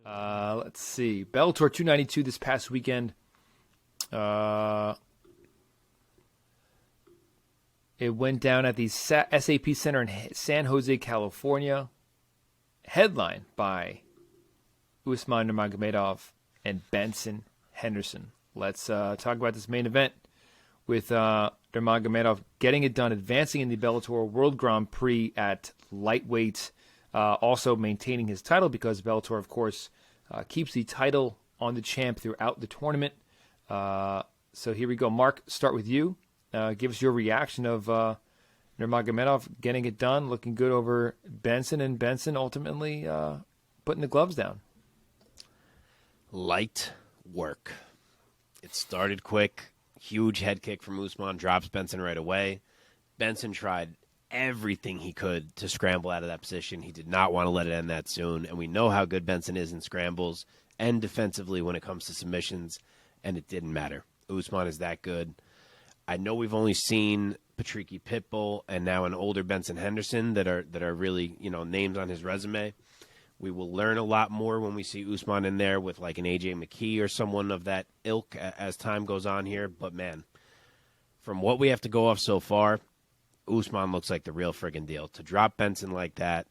Let's see. Bellator 292 this past weekend. It went down at the SAP Center in San Jose, California. Headlined by Usman Nurmagomedov and Benson Henderson. Let's talk about this main event with Nurmagomedov getting it done, advancing in the Bellator World Grand Prix at lightweight, also maintaining his title because Bellator, of course, keeps the title on the champ throughout the tournament. So here we go. Mark, start with you. Give us your reaction of Nurmagomedov getting it done, looking good over Benson, and Benson ultimately putting the gloves down. Light work. It started quick. Huge head kick from Usman, drops Benson right away. Benson tried everything he could to scramble out of that position. He did not want to let it end that soon, and we know how good Benson is in scrambles and defensively when it comes to submissions, and it didn't matter. Usman is that good. I know we've only seen Patricky Pitbull and now an older Benson Henderson that are really, names on his resume. We will learn a lot more when we see Usman in there with like an AJ McKee or someone of that ilk as time goes on here. But, man, from what we have to go off so far, Usman looks like the real friggin' deal. To drop Benson like that,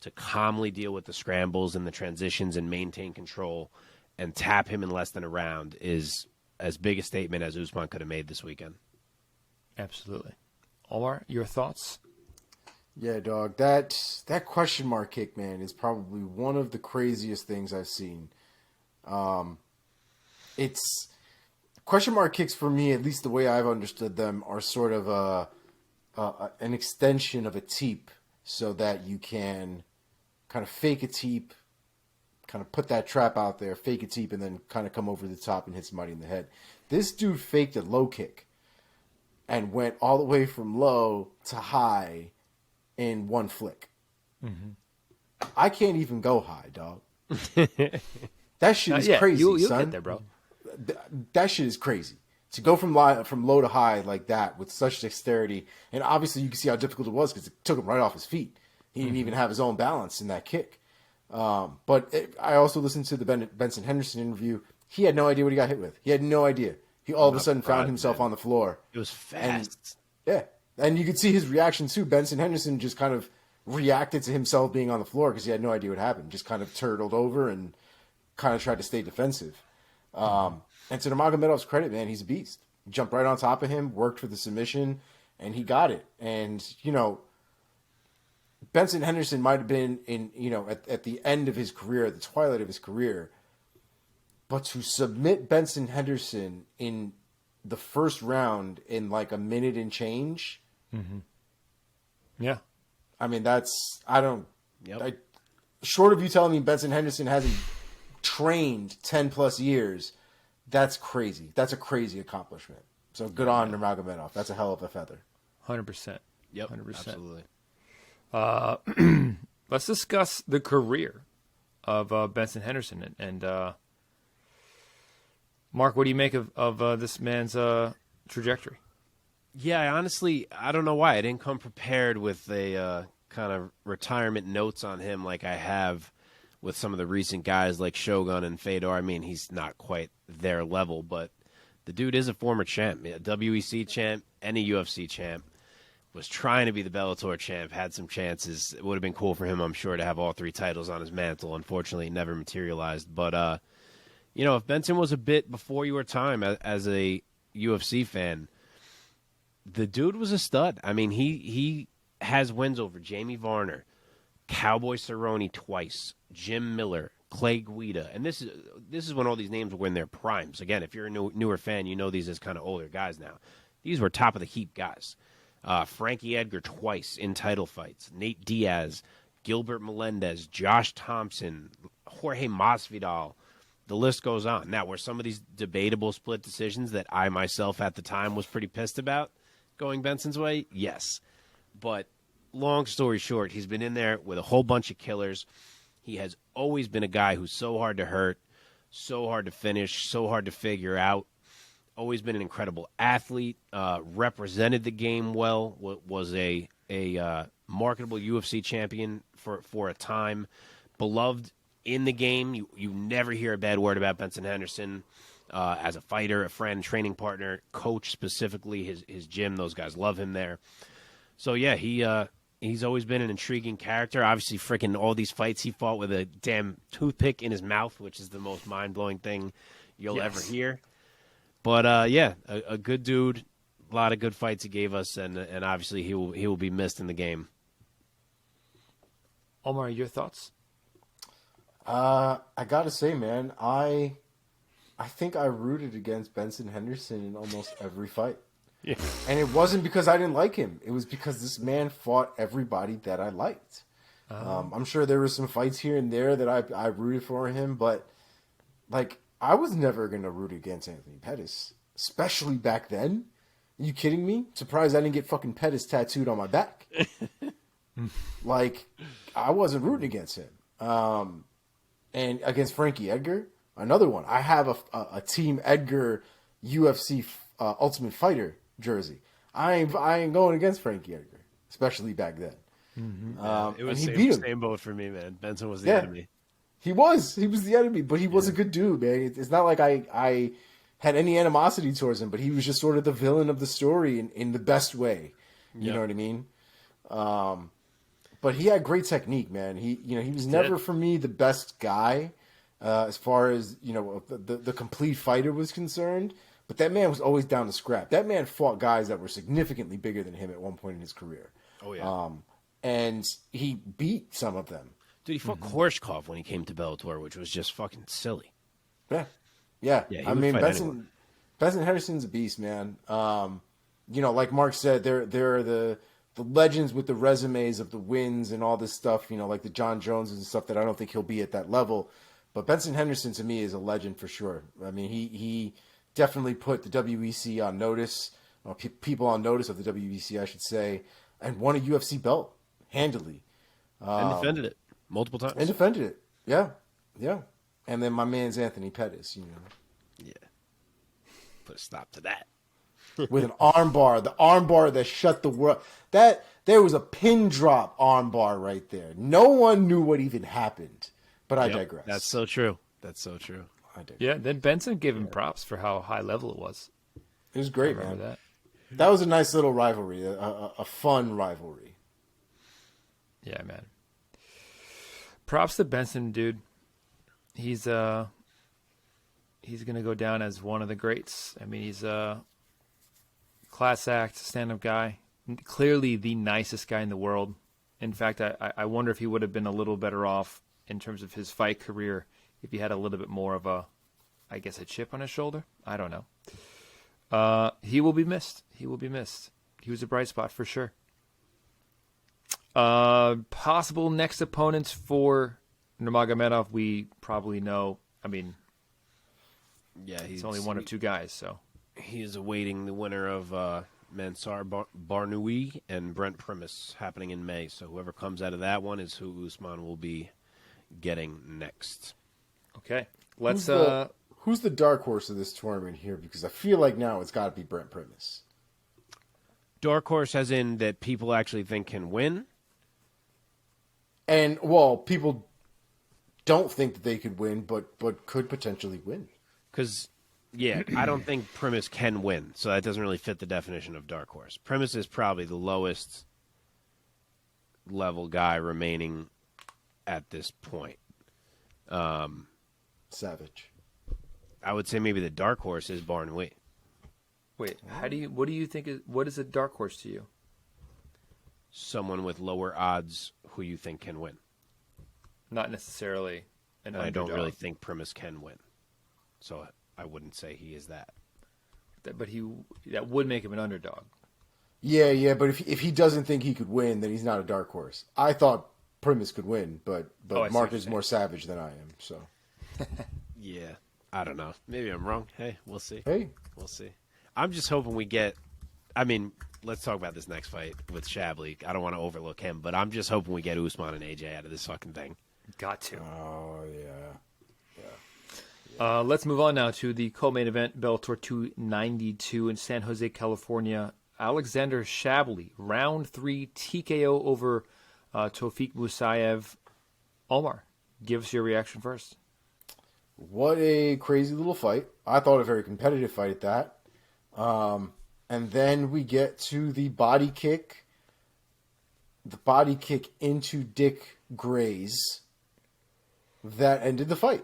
to calmly deal with the scrambles and the transitions and maintain control and tap him in less than a round is as big a statement as Usman could have made this weekend. Absolutely. Omar, your thoughts? Yeah, dog. That question mark kick, man, is probably one of the craziest things I've seen. It's question mark kicks for me, at least the way I've understood them, are sort of an extension of a teep, so that you can kind of fake a teep, kind of put that trap out there, fake a teep, and then kind of come over the top and hit somebody in the head. This dude faked a low kick and went all the way from low to high in one flick. Mm-hmm. I can't even go high, dog. That shit is crazy, you'll son. Get there, bro. That shit is crazy. To go from low to high like that with such dexterity, and obviously you can see how difficult it was because it took him right off his feet. He didn't even have his own balance in that kick. I also listened to the Benson Henderson interview. He had no idea what he got hit with. He had no idea. He all of a sudden found himself on the floor. It was fast. And you could see his reaction too. Benson Henderson just kind of reacted to himself being on the floor because he had no idea what happened. Just kind of turtled over and kind of tried to stay defensive. And to Nurmagomedov's credit, man, he's a beast. He jumped right on top of him, worked for the submission, and he got it. And, Benson Henderson might have been at the end of his career, at the twilight of his career. But to submit Benson Henderson in the first round in like a minute and change. Mm-hmm. Yeah. I mean, short of you telling me Benson Henderson hasn't trained 10 plus years, that's crazy. That's a crazy accomplishment. So good on Nurmagomedov. That's a hell of a feather. 100%. Yep. 100%. Absolutely. Let's discuss the career of Benson Henderson. And Mark, what do you make of this man's trajectory? Yeah, I don't know why. I didn't come prepared with a kind of retirement notes on him like I have with some of the recent guys like Shogun and Fedor. I mean, he's not quite their level, but the dude is a former champ, a WEC champ and a UFC champ. Was trying to be the Bellator champ, had some chances. It would have been cool for him, I'm sure, to have all three titles on his mantle. Unfortunately, it never materialized. But, if Benson was a bit before your time as a UFC fan, the dude was a stud. I mean, he has wins over Jamie Varner, Cowboy Cerrone twice, Jim Miller, Clay Guida. And this is when all these names were in their primes. Again, if you're a newer fan, you know these as kind of older guys now. These were top-of-the-heap guys. Frankie Edgar twice in title fights. Nate Diaz, Gilbert Melendez, Josh Thompson, Jorge Masvidal. The list goes on. Now, were some of these debatable split decisions that I myself at the time was pretty pissed about going Benson's way? Yes. But long story short, he's been in there with a whole bunch of killers. He has always been a guy who's so hard to hurt, so hard to finish, so hard to figure out. Always been an incredible athlete, represented the game well, was a marketable UFC champion for a time, beloved in the game, you never hear a bad word about Benson Henderson as a fighter, a friend, training partner, coach specifically, his gym. Those guys love him there. So, yeah, he's always been an intriguing character. Obviously, freaking all these fights he fought with a damn toothpick in his mouth, which is the most mind-blowing thing you'll ever hear. But, yeah, a good dude. A lot of good fights he gave us, and obviously he will be missed in the game. Omar, your thoughts? I gotta say, man, I think I rooted against Benson Henderson in almost every fight. Yeah. And it wasn't because I didn't like him. It was because this man fought everybody that I liked. I'm sure there were some fights here and there that I rooted for him, but like I was never gonna root against Anthony Pettis, especially back then. Are you kidding me? Surprised I didn't get fucking Pettis tattooed on my back. Like I wasn't rooting against him. And against Frankie Edgar, another one. I have a Team Edgar UFC Ultimate Fighter jersey. I ain't going against Frankie Edgar, especially back then. It was and he beat him. Same boat for me, man. Benson was the enemy. He was the enemy, but he was a good dude, man. It's not like I had any animosity towards him, but he was just sort of the villain of the story in the best way. You know what I mean? But he had great technique, man. He was never for me the best guy as far as the complete fighter was concerned. But that man was always down to scrap. That man fought guys that were significantly bigger than him at one point in his career. Oh yeah, and he beat some of them. Dude, he fought Korshkov when he came to Bellator, which was just fucking silly. Yeah. I mean, Benson Henderson's a beast, man. Like Mark said, they're the legends with the resumes of the wins and all this stuff, like the John Jones and stuff that I don't think he'll be at that level. But Benson Henderson to me is a legend for sure. I mean, he definitely put the WEC on notice, people on notice of the WEC, I should say, and won a UFC belt handily. And defended it multiple times. Yeah. And then my man's Anthony Pettis, Yeah. Put a stop to that. With an armbar, the armbar that shut the world. There was a pin drop armbar right there. No one knew what even happened. But I digress. That's so true. Yeah, then Benson gave him props for how high level it was. It was great, I remember man. that. That was a nice little rivalry, a fun rivalry. Yeah, man. Props to Benson, dude. He's gonna go down as one of the greats. I mean, he's a class act, stand-up guy. Clearly the nicest guy in the world. In fact, I wonder if he would have been a little better off in terms of his fight career if he had a little bit more of a chip on his shoulder. I don't know. He will be missed. He was a bright spot for sure. Possible next opponents for Nurmagomedov, we probably know. I mean, it's only one of two guys, so. He is awaiting the winner of Mansar Barnoui and Brent Primus happening in May. So whoever comes out of that one is who Usman will be getting next. Okay. Who's the dark horse of this tournament here? Because I feel like now it's got to be Brent Primus. Dark horse as in that people actually think can win? And, well, people don't think that they could win, but could potentially win. Because, I don't think Primus can win, so that doesn't really fit the definition of dark horse. Primus is probably the lowest level guy remaining at this point. Savage. I would say maybe the dark horse is Barnoui. Wait, what do you think what is a dark horse to you? Someone with lower odds who you think can win. Not necessarily an underdog. I don't really think Primus can win. So I wouldn't say he is that. But that would make him an underdog. Yeah, but if he doesn't think he could win, then he's not a dark horse. I thought Primus could win, but Mark is more savage than I am, so. Yeah, I don't know. Maybe I'm wrong. Hey, we'll see. We'll see. I'm just hoping we get. I mean, let's talk about this next fight with Shabily. I don't want to overlook him, but I'm just hoping we get Usman and AJ out of this fucking thing. Got to. Oh yeah. Let's move on now to the co-main event, Bellator 292 in San Jose, California. Alexander Shabily, round 3 TKO over Tofiq Musayev. Omar, Give us your reaction first. What a crazy little fight. I thought a very competitive fight at that. And then we get to the body kick. The body kick into Dick Gray's that ended the fight.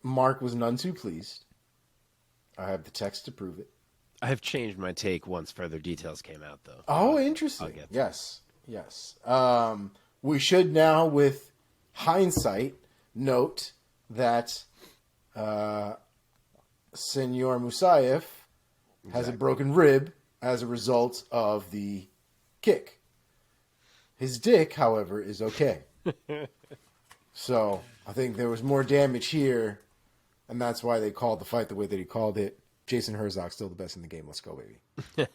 Mark was none too pleased. I have the text to prove it. I have changed my take once further details came out, though. Oh, interesting. I'll get to Yes. We should now, with hindsight, note that Senor Musayev has a broken rib as a result of the kick. His dick, however, is okay. So I think there was more damage here, and that's why they called the fight the way that he called it. Jason Herzog, still the best in the game. Let's go, baby.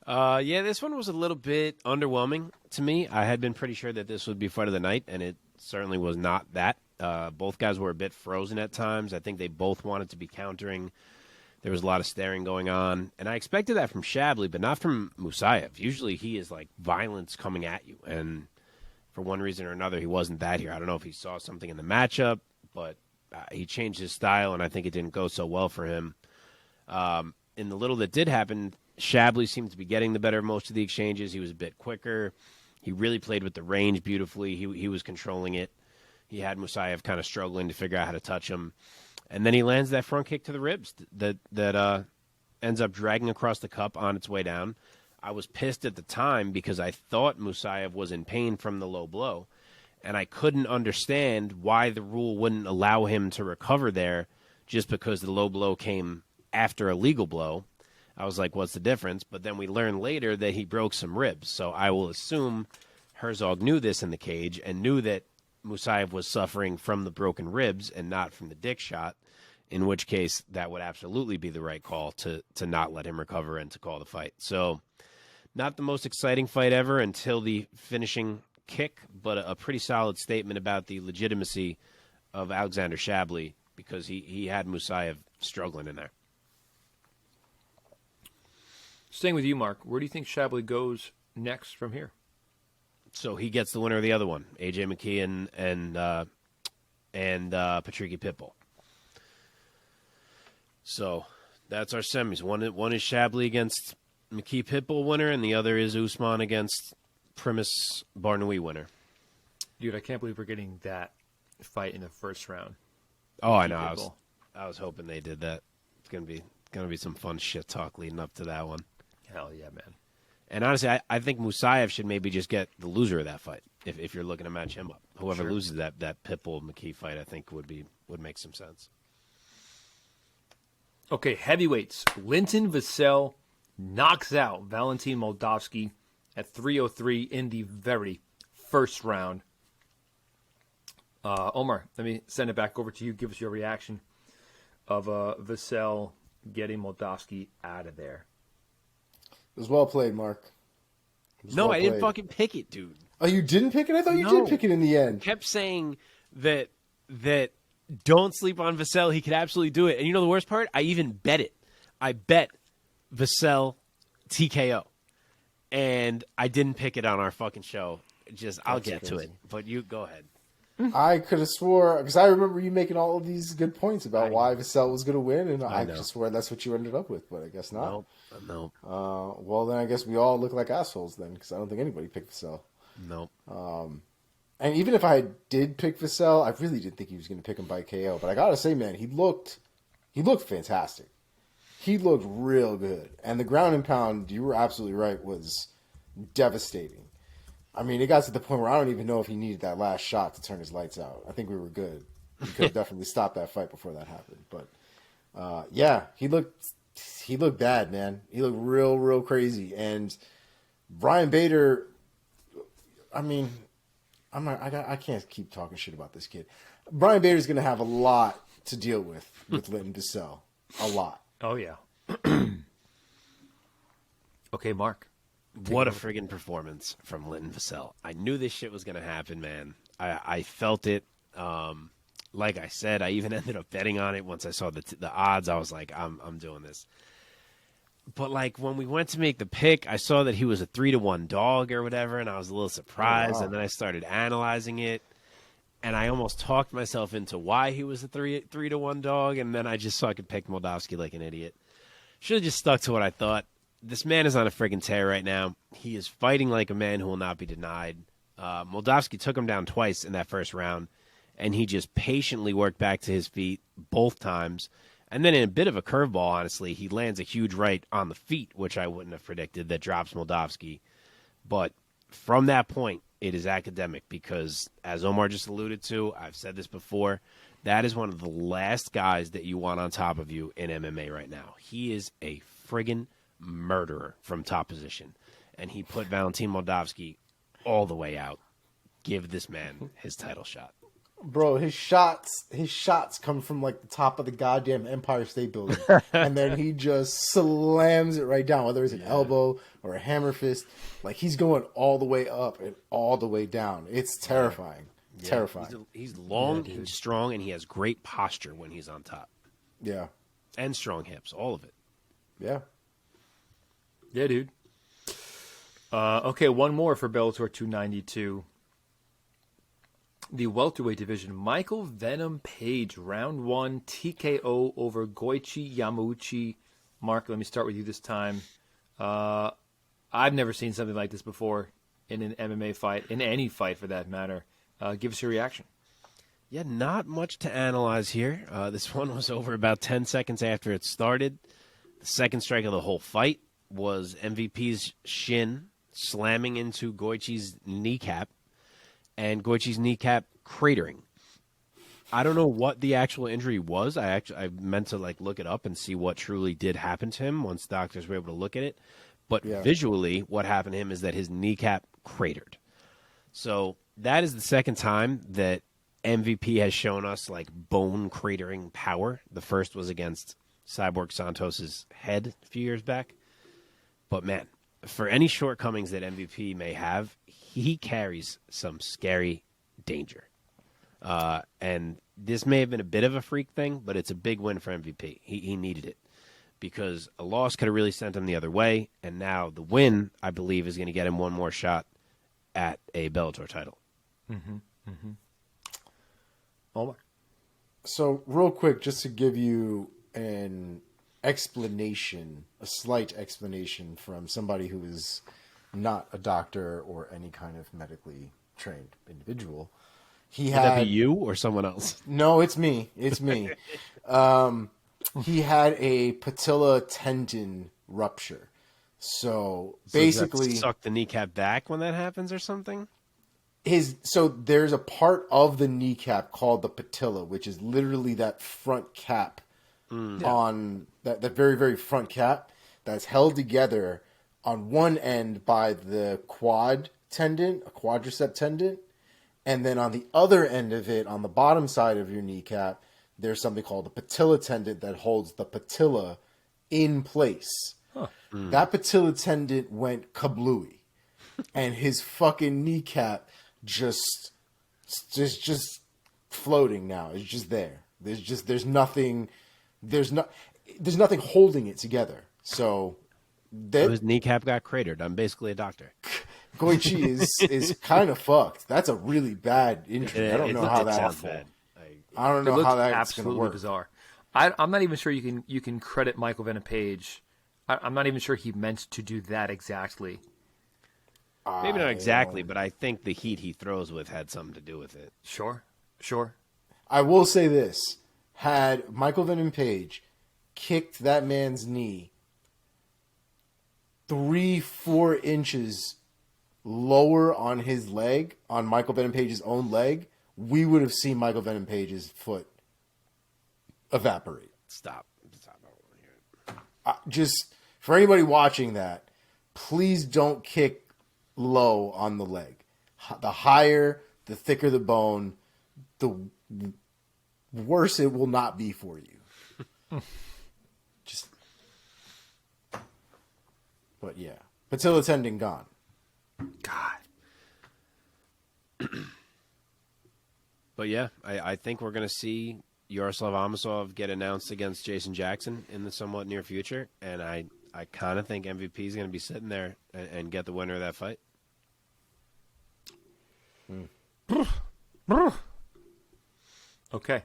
Yeah, this one was a little bit underwhelming to me. I had been pretty sure that this would be fight of the night, and it certainly was not that. Both guys were a bit frozen at times. I think they both wanted to be countering. There was a lot of staring going on, and I expected that from Shabily, but not from Musayev. Usually he is like violence coming at you, and for one reason or another, he wasn't that here. I don't know if he saw something in the matchup, but he changed his style, and I think it didn't go so well for him. In the little that did happen, Shabily seemed to be getting the better of most of the exchanges. He was a bit quicker. He really played with the range beautifully. He was controlling it. He had Musayev kind of struggling to figure out how to touch him. And then he lands that front kick to the ribs that ends up dragging across the cup on its way down. I was pissed at the time because I thought Musayev was in pain from the low blow, and I couldn't understand why the rule wouldn't allow him to recover there just because the low blow came after a legal blow. I was like, what's the difference? But then we learned later that he broke some ribs. So I will assume Herzog knew this in the cage and knew that Musayev was suffering from the broken ribs and not from the dick shot, in which case that would absolutely be the right call to not let him recover and to call the fight. So not the most exciting fight ever until the finishing kick, but a pretty solid statement about the legitimacy of Alexander Shabily because he had Musayev struggling in there. Staying with you, Mark, where do you think Shabily goes next from here? So he gets the winner of the other one, AJ McKee and Patricky Pitbull. So that's our semis. One is Shabily against McKee Pitbull winner, and the other is Usman against Primus Barnui winner. Dude, I can't believe we're getting that fight in the first round. Oh, I know. I was hoping they did that. It's gonna be some fun shit talk leading up to that one. Hell yeah, man. And honestly, I think Musayev should maybe just get the loser of that fight if you're looking to match him up. Whoever loses that Pitbull McKee fight, I think would make some sense. Okay, heavyweights. Linton Vassell knocks out Valentin Moldavsky at 303 in the very first round. Omar, let me send it back over to you. Give us your reaction of Vassell getting Moldavsky out of there. It was well played, Mark. No, I didn't fucking pick it, dude. Oh, you didn't pick it? I thought you did pick it in the end. Kept saying that don't sleep on Vassell. He could absolutely do it. And you know the worst part? I even bet it. I bet Vassell TKO. And I didn't pick it on our fucking show. I'll get to it. But you go ahead. I could have swore, because I remember you making all of these good points about why Vassell was going to win, and I could have swore that's what you ended up with, but I guess not. Nope. Well, then I guess we all look like assholes then, because I don't think anybody picked Vassell. Nope. And even if I did pick Vassell, I really didn't think he was going to pick him by KO. But I got to say, man, he looked fantastic. He looked real good. And the ground and pound, you were absolutely right, was devastating. I mean, it got to the point where I don't even know if he needed that last shot to turn his lights out. I think we were good. We could have definitely stopped that fight before that happened. But, yeah, he looked bad, man. He looked real, real crazy. And Brian Bader, I mean, I can't keep talking shit about this kid. Brian Bader's going to have a lot to deal with Linton Vassell. A lot. Oh, yeah. Okay, Mark. What a friggin' performance from Linton Vassell. I knew this shit was going to happen, man. I felt it. Like I said, I even ended up betting on it once I saw the odds. I was like, I'm doing this. But like when we went to make the pick, I saw that he was a 3-1 dog or whatever, and I was a little surprised. Oh, wow. And then I started analyzing it, and I almost talked myself into why he was a 3-1 dog. And then I just fucking picked Moldavsky like an idiot. Should have just stuck to what I thought. This man is on a friggin' tear right now. He is fighting like a man who will not be denied. Moldavsky took him down twice in that first round, and he just patiently worked back to his feet both times. And then in a bit of a curveball, honestly, he lands a huge right on the feet, which I wouldn't have predicted, that drops Moldavsky. But from that point, it is academic because, as Omar just alluded to, I've said this before, that is one of the last guys that you want on top of you in MMA right now. He is a friggin' murderer from top position, and he put Valentin Moldavsky all the way out. Give this man his title shot. Bro, his shots come from like the top of the goddamn Empire State Building, and then he just slams it right down, whether it's an elbow or a hammer fist. Like he's going all the way up and all the way down. It's terrifying. Yeah. Terrifying. He's long, he's strong, and he has great posture when he's on top. Yeah. And strong hips, all of it. Yeah. Yeah, dude. Okay, one more for Bellator 292. The welterweight division, Michael Venom Page, round 1, TKO over Goiti Yamauchi. Mark, let me start with you this time. I've never seen something like this before in an MMA fight, in any fight for that matter. Give us your reaction. Yeah, not much to analyze here. This one was over about 10 seconds after it started. The second strike of the whole fight was MVP's shin slamming into Goiti's kneecap, and Goiti's kneecap cratering. I don't know what the actual injury was. I meant to like look it up and see what truly did happen to him once doctors were able to look at it. But visually, what happened to him is that his kneecap cratered. So that is the second time that MVP has shown us like bone cratering power. The first was against Cyborg Santos's head a few years back. But man, for any shortcomings that MVP may have, he carries some scary danger. And this may have been a bit of a freak thing, but it's a big win for MVP. He needed it because a loss could have really sent him the other way. And now the win, I believe, is going to get him one more shot at a Bellator title. Omar. So real quick, just to give you an explanation, a slight explanation from somebody who is not a doctor or any kind of medically trained individual. Would that be you or someone else? No, it's me. It's me. He had a patella tendon rupture. So basically, does that suck the kneecap back when that happens or something? So there's a part of the kneecap called the patella, which is literally that front cap on that very, very front cap that's held together on one end by the quad tendon, a quadricep tendon. And then on the other end of it, on the bottom side of your kneecap, there's something called the patella tendon that holds the patella in place. Huh. That patella tendon went kablooey. And his fucking kneecap just floating now. It's just there. There's nothing holding it together. So his kneecap got cratered. I'm basically a doctor. Goiti is kind of fucked. That's a really bad injury. I don't know how that's bad. I don't know how that's going to work. Bizarre. I'm not even sure you can credit Michael Venom Page. I'm not even sure he meant to do that exactly. Maybe not exactly, but I think the heat he throws with had something to do with it. Sure. I will say this. Had Michael Venom Page kicked that man's knee 3-4 inches lower on his leg, on Michael Venom Page's own leg, we would have seen Michael Venom Page's foot evaporate. Stop. Just for anybody watching that, please don't kick low on the leg. The higher, the thicker the bone, the worse it will not be for you. But yeah, patella tendon gone. God. But yeah, I think we're going to see Yaroslav Amosov get announced against Jason Jackson in the somewhat near future, and I I kind of think MVP is going to be sitting there and get the winner of that fight. Okay.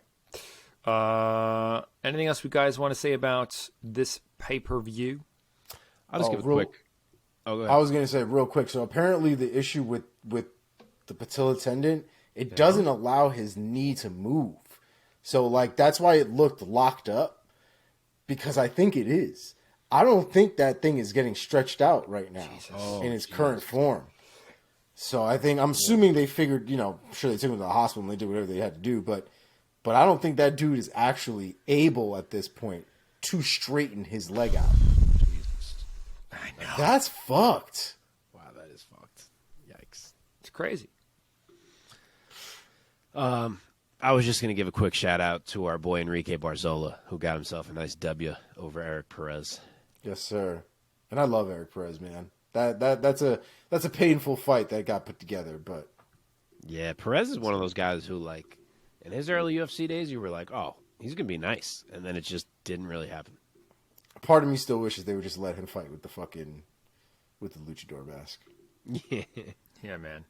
Anything else you guys want to say about this pay-per-view? I'll just give a quick. Oh, go ahead. I was going to say real quick. So apparently the issue with the patella tendon, it doesn't allow his knee to move. So like that's why it looked locked up, because I think it is. I don't think that thing is getting stretched out right now in its current form. So I'm assuming they figured, I'm sure they took him to the hospital and they did whatever they had to do, but I don't think that dude is actually able at this point to straighten his leg out. Jesus. I know. That's fucked. Wow, that is fucked. Yikes. It's crazy. I was just going to give a quick shout out to our boy Enrique Barzola, who got himself a nice W over Eric Perez. Yes, sir. And I love Eric Perez, man. That's a painful fight that got put together, but yeah, Perez is one of those guys who, like, in his early UFC days, you were like, oh, he's going to be nice. And then it just didn't really happen. part of me still wishes they would just let him fight with the luchador mask. Yeah. Yeah, man.